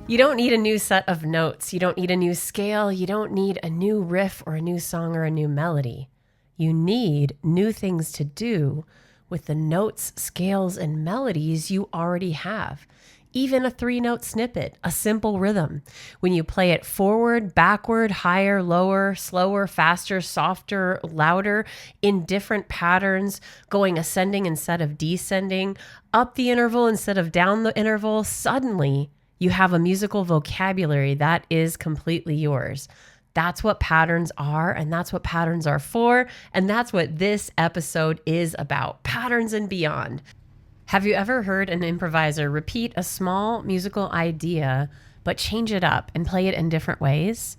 You don't need a new set of notes. You don't need a new scale. You don't need a new riff or a new song or a new melody. You need new things to do with the notes, scales, and melodies you already have. Even a 3-note snippet, a simple rhythm. When you play it forward, backward, higher, lower, slower, faster, softer, louder, in different patterns, going ascending instead of descending, up the interval instead of down the interval, suddenly you have a musical vocabulary that is completely yours. That's what patterns are, and that's what patterns are for, and that's what this episode is about, patterns and beyond. Have you ever heard an improviser repeat a small musical idea, but change it up and play it in different ways?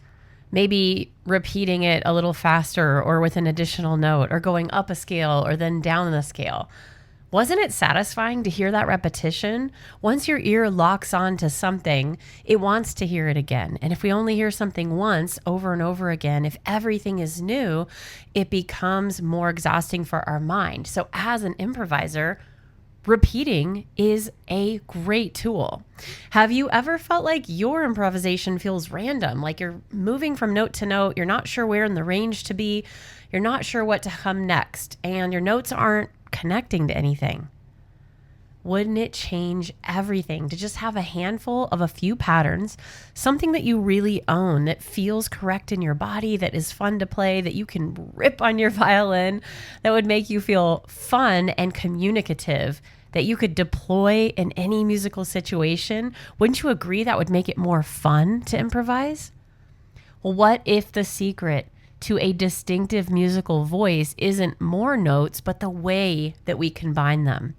Maybe repeating it a little faster or with an additional note, or going up a scale or then down the scale. Wasn't it satisfying to hear that repetition? Once your ear locks on to something, it wants to hear it again. And if we only hear something once over and over again, if everything is new, it becomes more exhausting for our mind. So as an improviser, repeating is a great tool. Have you ever felt like your improvisation feels random, like you're moving from note to note, you're not sure where in the range to be, you're not sure what to come next, and your notes aren't connecting to anything? Wouldn't it change everything to just have a handful of a few patterns, something that you really own, that feels correct in your body, that is fun to play, that you can rip on your violin, that would make you feel fun and communicative, that you could deploy in any musical situation? Wouldn't you agree that would make it more fun to improvise? Well, what if the secret to a distinctive musical voice isn't more notes, but the way that we combine them?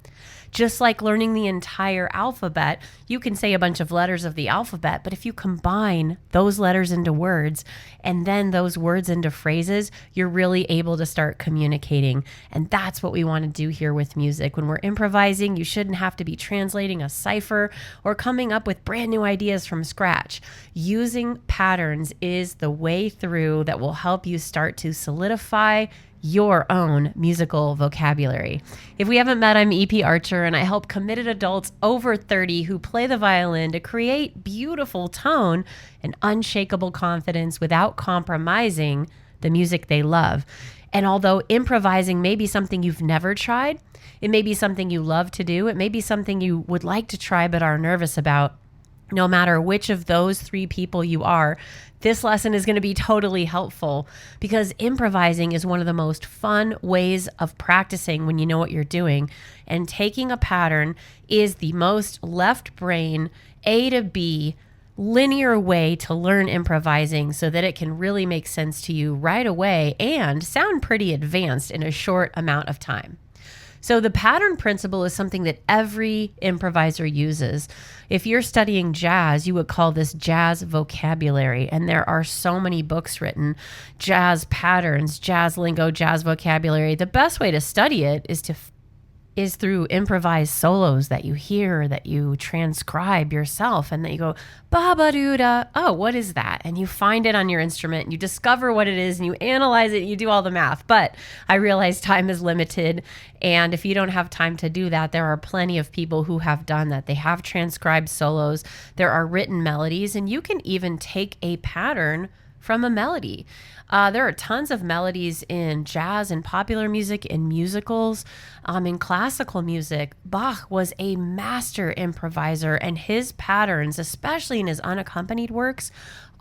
Just like learning the entire alphabet, you can say a bunch of letters of the alphabet, but if you combine those letters into words and then those words into phrases, you're really able to start communicating. And that's what we want to do here with music. When we're improvising, you shouldn't have to be translating a cipher or coming up with brand new ideas from scratch. Using patterns is the way through that will help you start to solidify your own musical vocabulary. If we haven't met, I'm EP Archer, and I help committed adults over 30 who play the violin to create beautiful tone and unshakable confidence without compromising the music they love. And although improvising may be something you've never tried, it may be something you love to do, it may be something you would like to try but are nervous about, no matter which of those 3 people you are, this lesson is going to be totally helpful, because improvising is one of the most fun ways of practicing when you know what you're doing. And taking a pattern is the most left brain, A to B, linear way to learn improvising so that it can really make sense to you right away and sound pretty advanced in a short amount of time. So the pattern principle is something that every improviser uses. If you're studying jazz, you would call this jazz vocabulary. And there are so many books written, jazz patterns, jazz lingo, jazz vocabulary. The best way to study it is through improvised solos that you hear, that you transcribe yourself, and that you go, ba-ba-doo-da, oh, what is that? And you find it on your instrument, and you discover what it is, and you analyze it, and you do all the math. But I realize time is limited, and if you don't have time to do that, there are plenty of people who have done that. They have transcribed solos, there are written melodies, and you can even take a pattern from a melody. There are tons of melodies in jazz and popular music, in musicals, in classical music. Bach was a master improviser, and his patterns, especially in his unaccompanied works,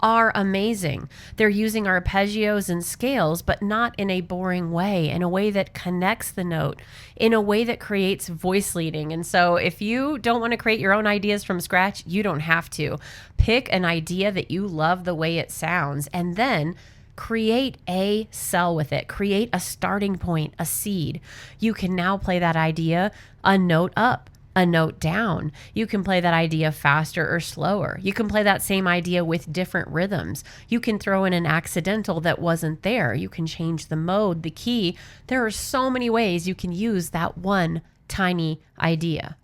are amazing. They're using arpeggios and scales, but not in a boring way, in a way that connects the note, in a way that creates voice leading. And so if you don't want to create your own ideas from scratch, you don't have to. Pick an idea that you love the way it sounds, and then create a cell with it. Create a starting point, a seed. You can now play that idea a note up, a note down. You can play that idea faster or slower. You can play that same idea with different rhythms. You can throw in an accidental that wasn't there. You can change the mode, the key. There are so many ways you can use that one tiny idea.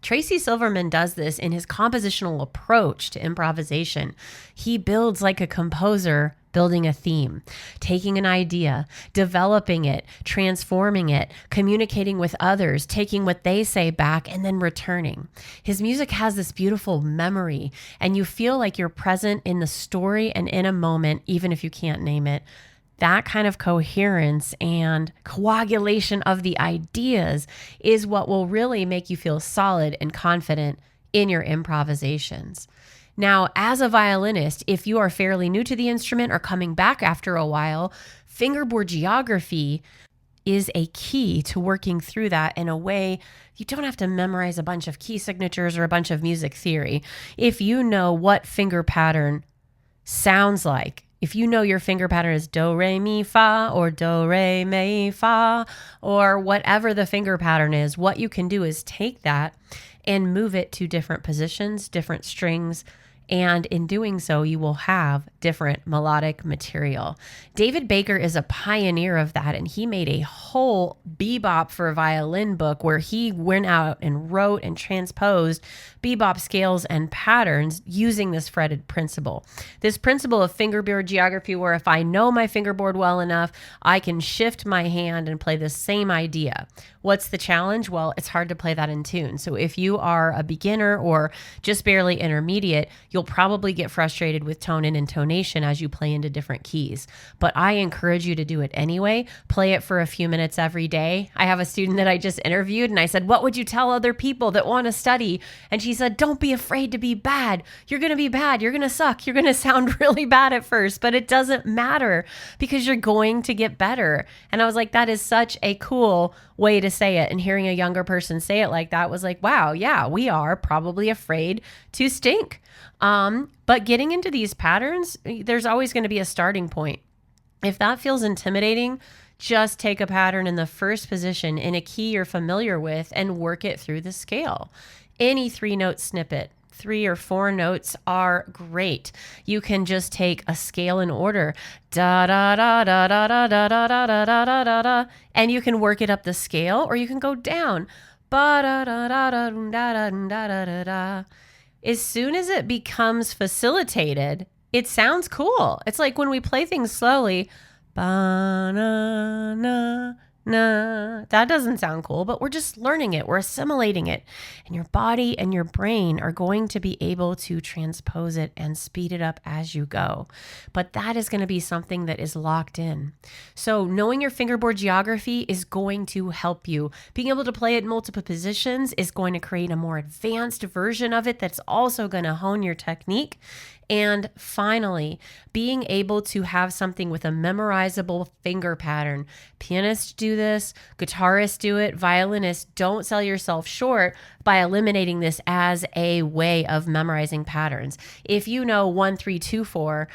Tracy Silverman does this in his compositional approach to improvisation. He builds like a composer building a theme, taking an idea, developing it, transforming it, communicating with others, taking what they say back, and then returning. His music has this beautiful memory, and you feel like you're present in the story and in a moment, even if you can't name it. That kind of coherence and coagulation of the ideas is what will really make you feel solid and confident in your improvisations. Now, as a violinist, if you are fairly new to the instrument or coming back after a while, fingerboard geography is a key to working through that in a way you don't have to memorize a bunch of key signatures or a bunch of music theory. If you know what finger pattern sounds like, if you know your finger pattern is do, re, mi, fa, or do, re, mi, fa, or whatever the finger pattern is, what you can do is take that and move it to different positions, different strings, and in doing so, you will have different melodic material. David Baker is a pioneer of that, and he made a whole bebop for violin book where he went out and wrote and transposed bebop scales and patterns using this fretted principle. This principle of fingerboard geography, where if I know my fingerboard well enough, I can shift my hand and play the same idea. What's the challenge? Well, it's hard to play that in tune. So if you are a beginner or just barely intermediate, you'll probably get frustrated with tone and intonation as you play into different keys. But I encourage you to do it anyway. Play it for a few minutes every day. I have a student that I just interviewed and I said, what would you tell other people that want to study? And she said, don't be afraid to be bad. You're going to be bad. You're going to suck. You're going to sound really bad at first, but it doesn't matter because you're going to get better. And I was like, that is such a cool way to say it. And hearing a younger person say it like that was like, wow, yeah, we are probably afraid to stink. But getting into these patterns, there's always going to be a starting point. If that feels intimidating, just take a pattern in the first position in a key you're familiar with and work it through the scale. Any 3-note snippet, 3 or 4 notes are great. You can just take a scale in order, da da da da da da da da da da da da da, and you can work it up the scale, or you can go down, ba da da da da da da da da da. As soon as it becomes facilitated, it sounds cool. It's like when we play things slowly, ba na na. Nah, that doesn't sound cool, but we're just learning it. We're assimilating it. And your body and your brain are going to be able to transpose it and speed it up as you go. But that is going to be something that is locked in. So knowing your fingerboard geography is going to help you. Being able to play it in multiple positions is going to create a more advanced version of it that's also going to hone your technique. And finally, being able to have something with a memorizable finger pattern. Pianists do this, guitarists do it, violinists. Don't sell yourself short by eliminating this as a way of memorizing patterns. If you know 1, 3, 2, 4,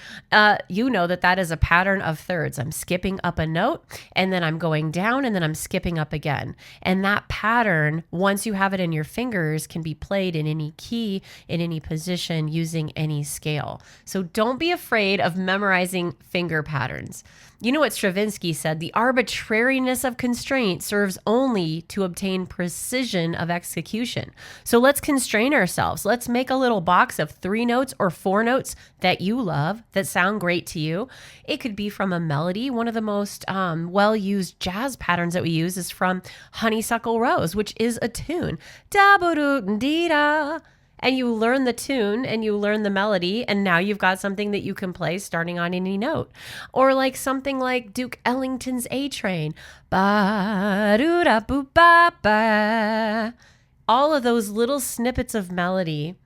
you know that is a pattern of thirds. I'm skipping up a note and then I'm going down and then I'm skipping up again. And that pattern, once you have it in your fingers, can be played in any key, in any position, using any scale. So don't be afraid of memorizing finger patterns. You know what Stravinsky said? The arbitrariness of constraint serves only to obtain precision of execution. So let's constrain ourselves. Let's make a little box of 3 notes or 4 notes that you love, that sound great to you. It could be from a melody. One of the most well-used jazz patterns that we use is from Honeysuckle Rose, which is a tune. Da-ba-doo-dee-da. And you learn the tune and you learn the melody, and now you've got something that you can play starting on any note. Or like something like Duke Ellington's A Train. Ba-doo-da-boo-ba-ba. All of those little snippets of melody.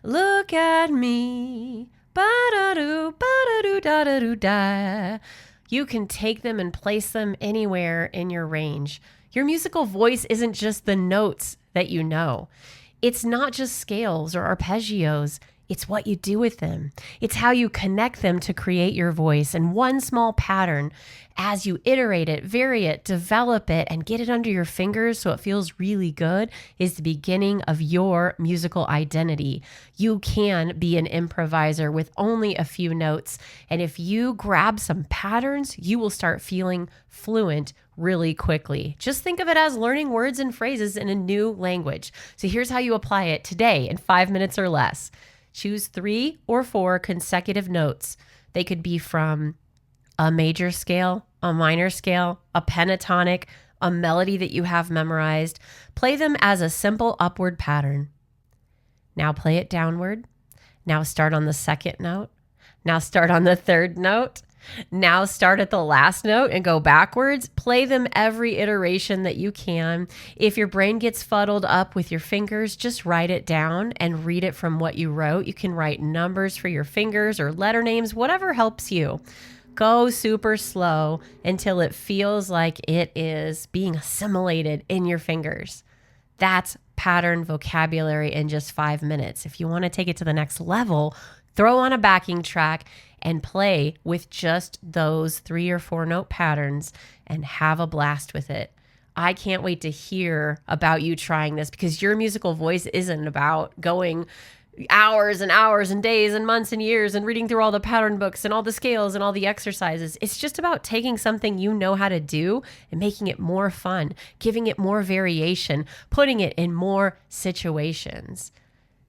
Look at me. Ba-da-doo, ba-da-doo, da-da-doo-da. You can take them and place them anywhere in your range. Your musical voice isn't just the notes that you know. It's not just scales or arpeggios. It's what you do with them. It's how you connect them to create your voice. And one small pattern, as you iterate it, vary it, develop it, and get it under your fingers so it feels really good, is the beginning of your musical identity. You can be an improviser with only a few notes. And if you grab some patterns, you will start feeling fluent really quickly. Just think of it as learning words and phrases in a new language. So here's how you apply it today in 5 minutes or less. Choose 3 or 4 consecutive notes. They could be from a major scale, a minor scale, a pentatonic, a melody that you have memorized. Play them as a simple upward pattern. Now play it downward. Now start on the second note. Now start on the third note. Now start at the last note and go backwards. Play them every iteration that you can. If your brain gets fuddled up with your fingers, just write it down and read it from what you wrote. You can write numbers for your fingers or letter names, whatever helps you. Go super slow until it feels like it is being assimilated in your fingers. That's pattern vocabulary in just 5 minutes. If you want to take it to the next level, throw on a backing track and play with just those 3 or 4 note patterns and have a blast with it. I can't wait to hear about you trying this, because your musical voice isn't about going hours and hours and days and months and years and reading through all the pattern books and all the scales and all the exercises. It's just about taking something you know how to do and making it more fun, giving it more variation, putting it in more situations.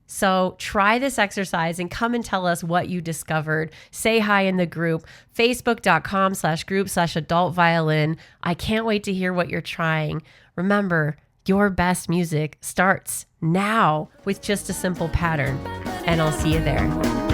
So try this exercise and come and tell us what you discovered. Say hi in the group, facebook.com/group/adult violin. I can't wait to hear what you're trying. Remember, your best music starts now with just a simple pattern, and I'll see you there.